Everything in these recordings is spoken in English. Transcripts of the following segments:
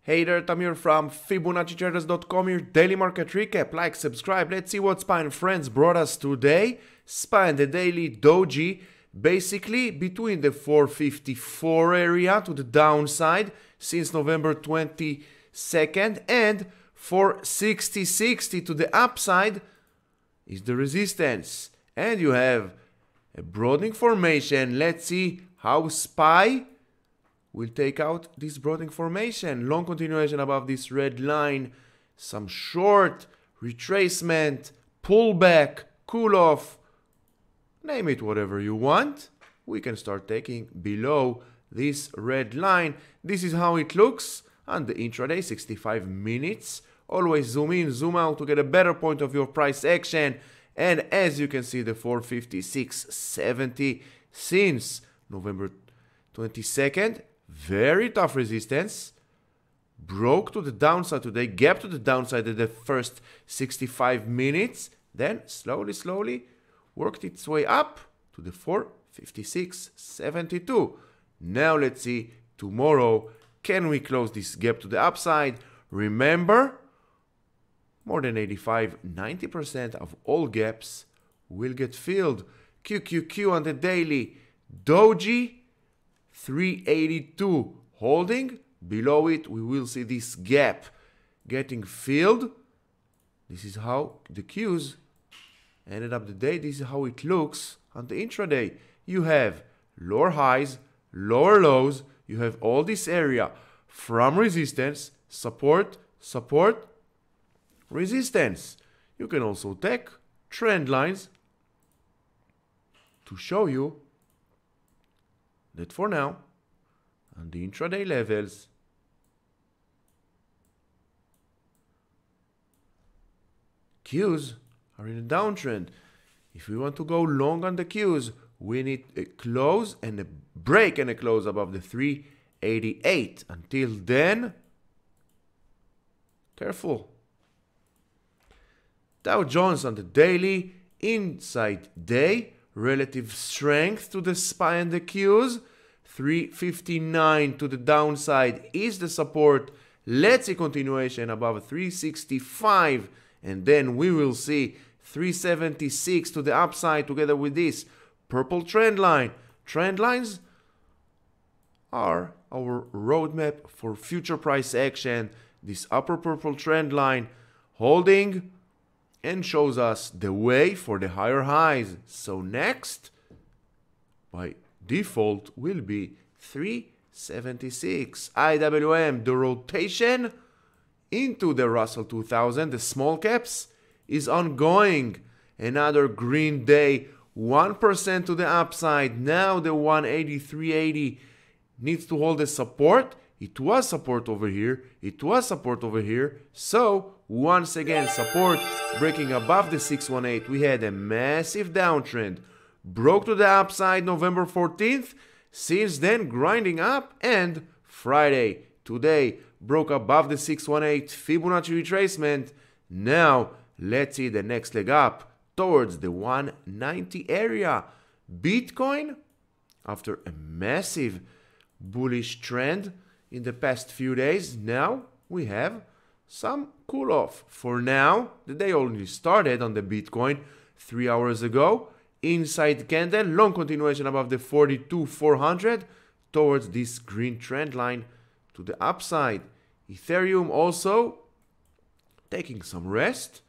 Hey there, Tamir from Fibonacci-Traders.com, your daily market recap. Like, subscribe. Let's see what SPY and friends brought us today. SPY and the daily doji, basically between the 454 area to the downside since November 22nd and 460.60 to the upside is the resistance. And you have a broadening formation. Let's see how SPY will take out this broadening formation. Long continuation above this red line. Some short retracement, pullback, cool off. Name it whatever you want. We can start taking below this red line. This is how it looks on the intraday, 65 minutes. Always zoom in, zoom out to get a better point of your price action. And as you can see, the 456.70 since November 22nd. Very tough resistance. Broke to the downside today, gap to the downside at the first 65 minutes. Then slowly worked its way up to the 456.72. Now let's see tomorrow, can we close this gap to the upside? Remember, more than 85-90% of all gaps will get filled. QQQ on the daily doji 382 holding. Below it we will see this gap getting filled. This is how the Qs ended up the day. This is how it looks on the intraday. You have lower highs, lower lows. You have all this area from resistance, support, support, resistance. You can also take trend lines to show you that for now, on the intraday levels, Qs are in a downtrend. If we want to go long on the Qs, we need a close and a break and a close above the 388. Until then, careful. Dow Jones on the daily, inside day, relative strength to the SPY and the Qs. 359 to the downside is the support. Let's see continuation above 365. And then we will see 376 to the upside together with this purple trend line. Trend lines are our roadmap for future price action. This upper purple trend line holding and shows us the way for the higher highs. So next, by default, will be 376. IWM, the rotation into the Russell 2000, the small caps, is ongoing. Another green day, 1% to the upside. Now the 183.80 needs to hold the support. It was support over here. It was support over here. So once again, support breaking above the 618. We had a massive downtrend. Broke to the upside November 14th. Since then, grinding up. And Friday, today, broke above the 618 Fibonacci retracement. Now, let's see the next leg up towards the 190 area. Bitcoin, after a massive bullish trend in the past few days, now we have some cool off. For now, the day only started on the Bitcoin 3 hours ago. Inside candle, long continuation above the 42,400 towards this green trend line to the upside. Ethereum also taking some rest.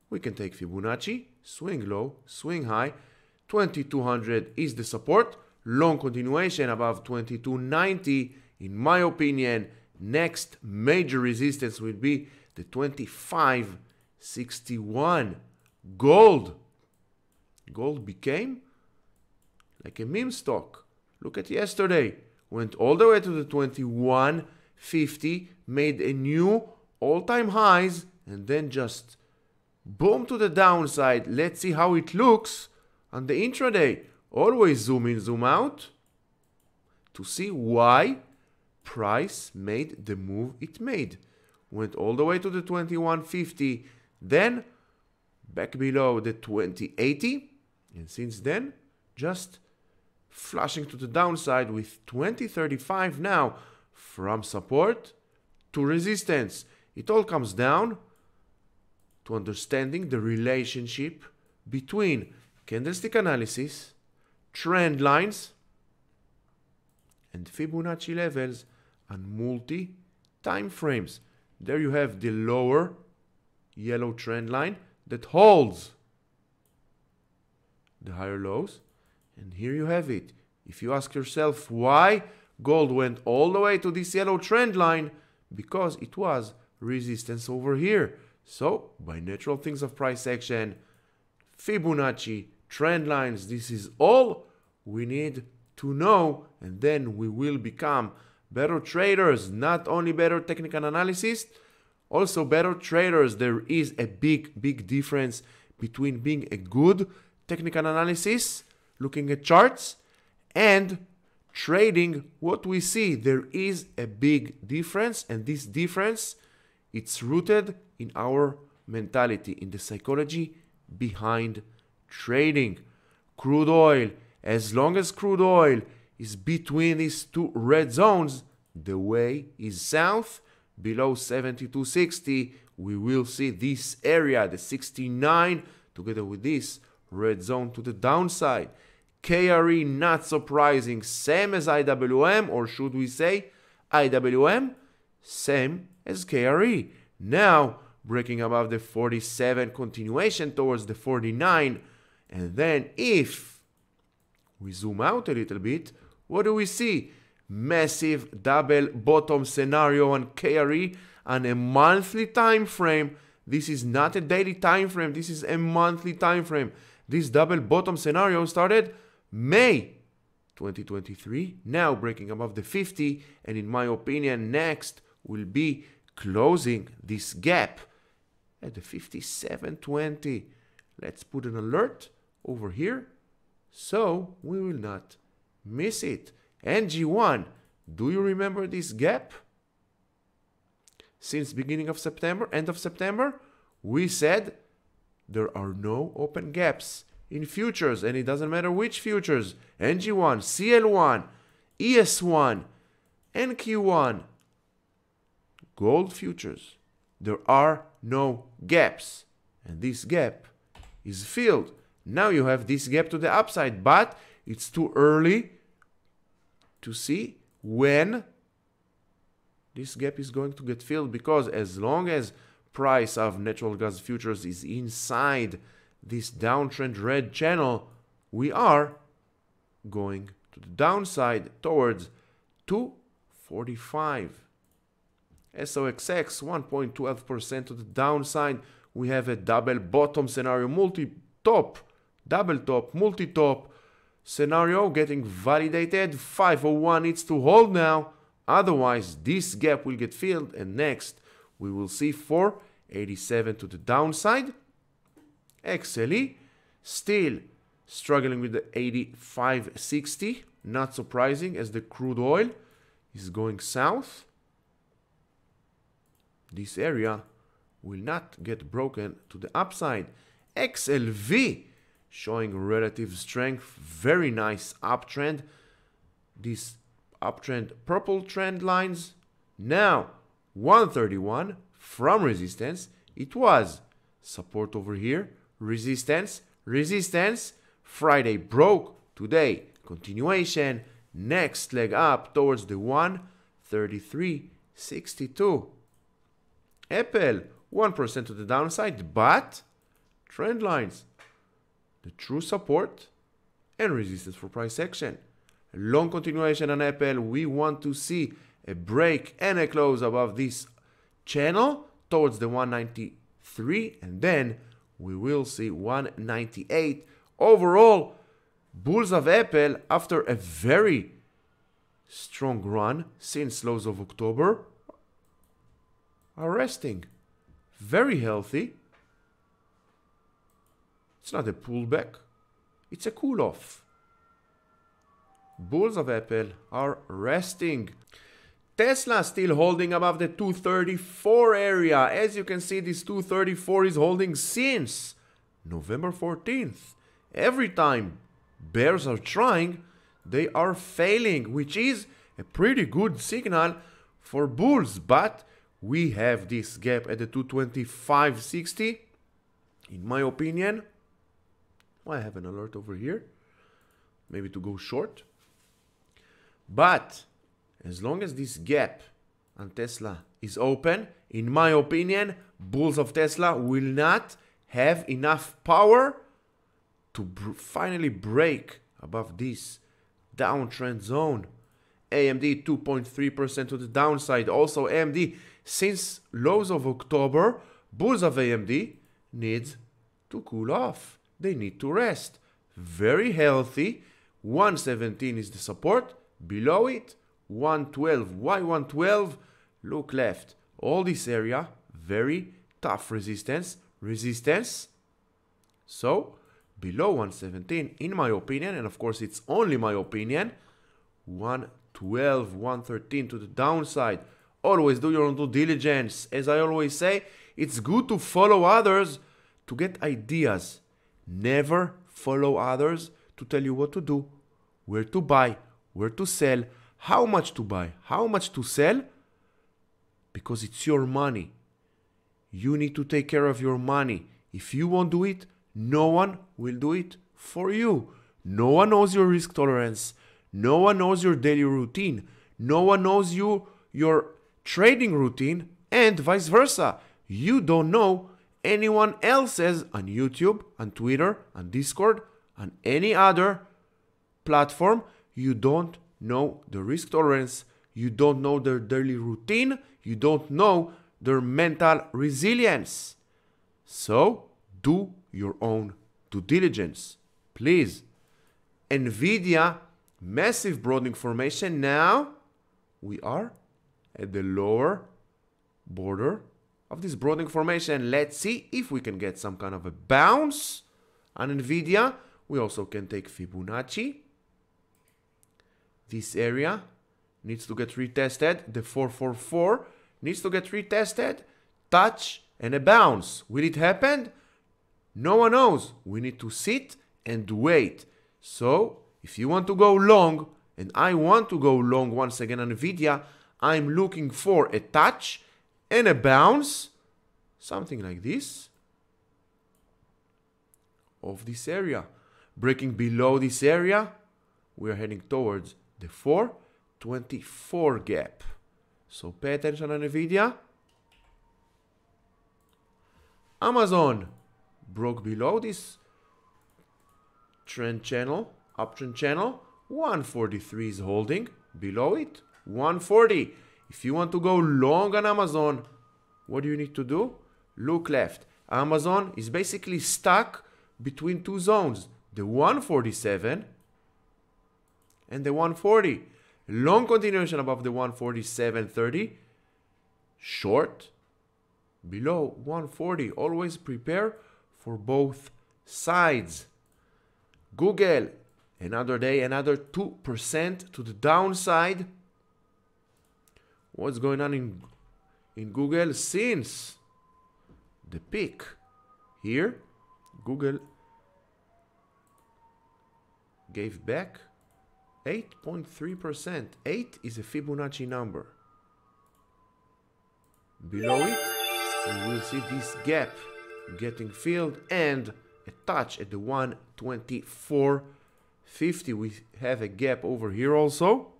We can take Fibonacci, swing low, swing high. 2200 is the support. Long continuation above 2290. In my opinion, next major resistance will be the 2561. Gold became like a meme stock. Look at yesterday. Went all the way to the 2150, made a new all-time highs, and then just boom to the downside. Let's see how it looks on the intraday. Always zoom in, zoom out to see why price made the move it made. Went all the way to the 2150, then back below the 2080, and since then just flashing to the downside with 2035 now from support to resistance. It all comes down to understanding the relationship between candlestick analysis, trend lines, and Fibonacci levels and multi-time frames. There you have the lower yellow trend line that holds the higher lows. And here you have it. If you ask yourself why gold went all the way to this yellow trend line, because it was resistance over here. So, by natural things of price action, Fibonacci, trend lines, this is all we need to know, and then we will become better traders, not only better technical analysts, also better traders. There is a big difference between being a good technical analysis, looking at charts, and trading what we see. There is a big difference, and this difference, it's rooted in our mentality, in the psychology behind trading. Crude oil, as long as crude oil is between these two red zones, the way is south. Below 72.60, we will see this area, the 69, together with this red zone to the downside. KRE, not surprising, same as IWM, or should we say IWM, same as KRE. Now, breaking above the 47, continuation towards the 49, and then if we zoom out a little bit, what do we see? Massive double bottom scenario on KRE on a monthly time frame. This is not a daily time frame, this is a monthly time frame. This double bottom scenario started May 2023, now breaking above the 50, and in my opinion next will be closing this gap at the 57.20. Let's put an alert over here so we will not miss it. NG1, do you remember this gap? Since beginning of September, end of September, we said there are no open gaps in futures, and it doesn't matter which futures, NG1, CL1, ES1, NQ1, gold futures. There are no gaps, and this gap is filled. Now you have this gap to the upside, but it's too early to see when this gap is going to get filled, because as long as price of natural gas futures is inside this downtrend red channel, we are going to the downside towards 245. SOXX 1.12% to the downside. We have a double bottom scenario, multi-top, double top, multi-top scenario getting validated. 501 needs to hold now, otherwise this gap will get filled, and next we will see 487 to the downside. XLE still struggling with the 85.60, not surprising as the crude oil is going south. This area will not get broken to the upside. XLV showing relative strength, very nice uptrend. This uptrend, purple trend lines. Now 131 from resistance. It was support over here, resistance, resistance. Friday broke, today continuation, next leg up towards the 133.62. Apple 1% to the downside, but trend lines, the true support and resistance for price action. Long continuation on Apple. We want to see a break and a close above this channel towards the 193, and then we will see 198. Overall, bulls of Apple, after a very strong run since lows of October, are resting. Very healthy. It's not a pullback, it's a cool off. Bulls of Apple are resting. Tesla still holding above the 234 area. As you can see, this 234 is holding since November 14th. Every time bears are trying, they are failing, which is a pretty good signal for bulls. But we have this gap at the 225.60. In my opinion, well, I have an alert over here, maybe to go short. But as long as this gap on Tesla is open, in my opinion, bulls of Tesla will not have enough power to finally break above this downtrend zone. AMD 2.3% to the downside. Also AMD, since lows of October, bulls of AMD needs to cool off. They need to rest. Very healthy. 117 is the support. Below it, 112. Why 112? Look left. All this area, very tough resistance. So, below 117, in my opinion, and of course it's only my opinion, 112, 113 to the downside. Always do your own due diligence. As I always say, it's good to follow others to get ideas. Never follow others to tell you what to do, where to buy, where to sell, how much to buy, how much to sell, because it's your money. You need to take care of your money. If you won't do it, no one will do it for you. No one knows your risk tolerance. No one knows your daily routine. No one knows your trading routine, and vice versa. You don't know anyone else's on YouTube, on Twitter, on Discord, on any other platform. You don't know the risk tolerance. You don't know their daily routine. You don't know their mental resilience. So do your own due diligence, please. Nvidia, massive broadening formation. Now we are at the lower border of this broadening formation. Let's see if we can get some kind of a bounce on Nvidia. We also can take Fibonacci. This area needs to get retested. The 444 needs to get retested. Touch and a bounce. Will it happen? No one knows. We need to sit and wait. So if you want to go long, and I want to go long once again on Nvidia, I'm looking for a touch and a bounce, something like this, of this area. Breaking below this area, we are heading towards the 424 gap. So pay attention on Nvidia. Amazon broke below this trend channel, uptrend channel. 143 is holding. Below it, 140. If you want to go long on Amazon, what do you need to do? Look left. Amazon is basically stuck between two zones, the 147 and the 140. Long continuation above the 147.30. Short below 140. Always prepare for both sides. Google, another day, another 2% to the downside. What's going on in Google since the peak? Here, Google gave back 8.3%. 8 is a Fibonacci number. Below it, we will see this gap getting filled and a touch at the 124.50. We have a gap over here also.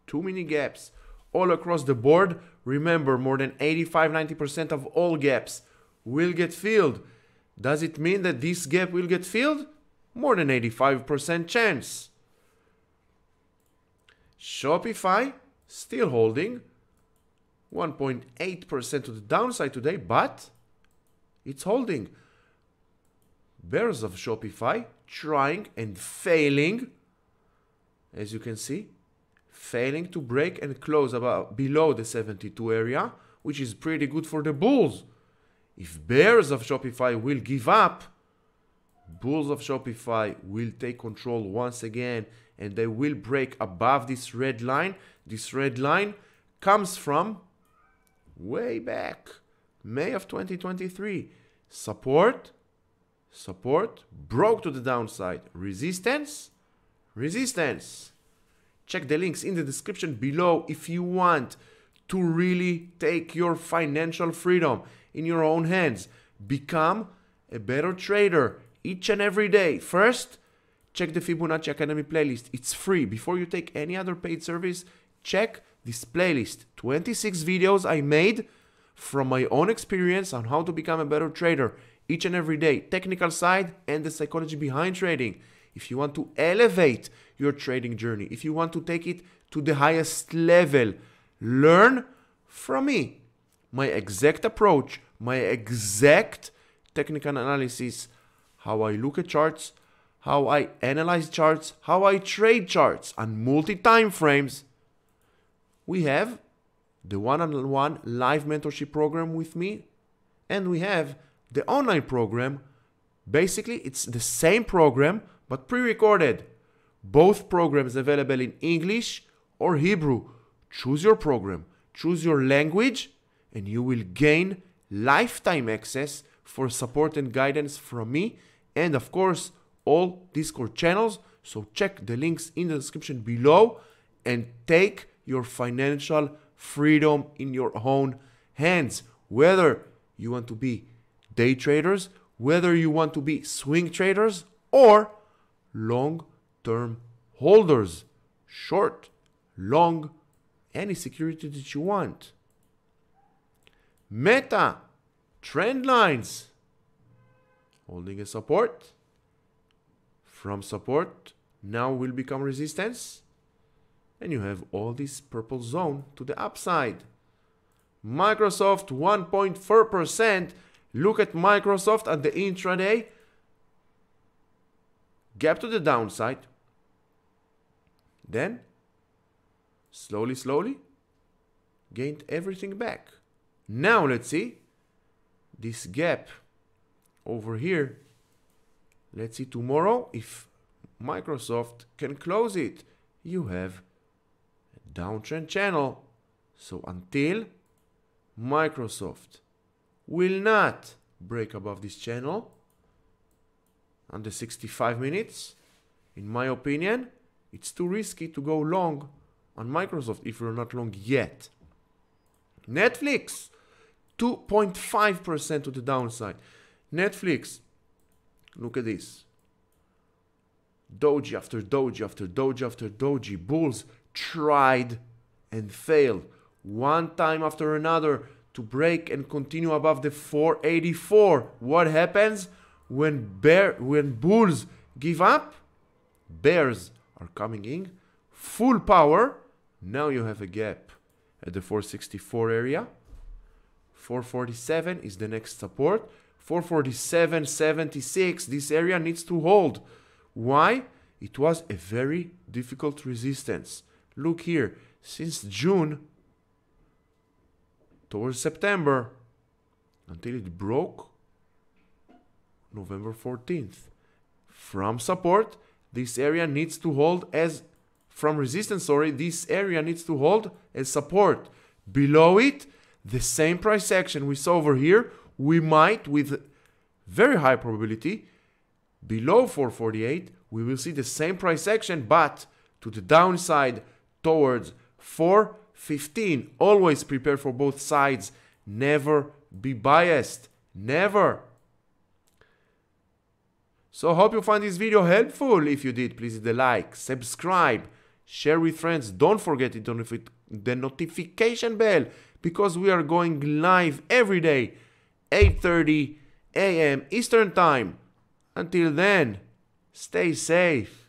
Too many gaps all across the board. Remember, more than 85-90% of all gaps will get filled. Does it mean that this gap will get filled? More than 85% chance. Shopify still holding 1.8% to the downside today, but it's holding. Bears of Shopify trying and failing, as you can see, failing to break and close about below the 72 area, which is pretty good for the bulls. If bears of Shopify will give up, bulls of Shopify will take control once again, and they will break above this red line. This red line comes from way back, May of 2023. Support, broke to the downside. Resistance. Check the links in the description below if you want to really take your financial freedom in your own hands. Become a better trader each and every day. First, check the Fibonacci Academy playlist. It's free. Before you take any other paid service, check this playlist. 26 videos I made from my own experience on how to become a better trader each and every day. Technical side and the psychology behind trading. If you want to elevate your trading journey, if you want to take it to the highest level, learn from me. My exact approach, my exact technical analysis, how I look at charts, how I analyze charts, how I trade charts on multi-time frames. We have the one-on-one live mentorship program with me, and we have the online program. Basically, it's the same program, but pre-recorded. Both programs available in English or Hebrew. Choose your program, choose your language, and you will gain lifetime access for support and guidance from me, and of course, all Discord channels. So check the links in the description below and take your financial freedom in your own hands. Whether you want to be day traders, whether you want to be swing traders, or long-term holders, short, long, any security that you want. Meta, trend lines, holding a support. From support, now will become resistance. And you have all this purple zone to the upside. Microsoft 1.4%. Look at Microsoft at the intraday. Gap to the downside. Then, slowly, gained everything back. Now let's see this gap over here. Let's see tomorrow if Microsoft can close it. You have a downtrend channel. So until Microsoft will not break above this channel on the 65 minutes, in my opinion, it's too risky to go long on Microsoft if you're not long yet. Netflix, 2.5% to the downside. Netflix, look at this. Doji after doji after doji after doji. Bulls tried and failed one time after another to break and continue above the 484. What happens when bulls give up? Bears are coming in full power. Now you have a gap at the 464 area. 447 is the next support. 447.76, this area needs to hold. Why? It was a very difficult resistance. Look here, since June towards September until it broke November 14th. From support, this area needs to hold as, from resistance, this area needs to hold as support. Below it, the same price action we saw over here, we might, with very high probability, below 448, we will see the same price action, but to the downside towards 415. Always prepare for both sides. Never be biased. Never. So hope you find this video helpful. If you did, please hit the like, subscribe, share with friends. Don't forget the notification bell, because we are going live every day, 8:30 a.m. Eastern Time. Until then, stay safe.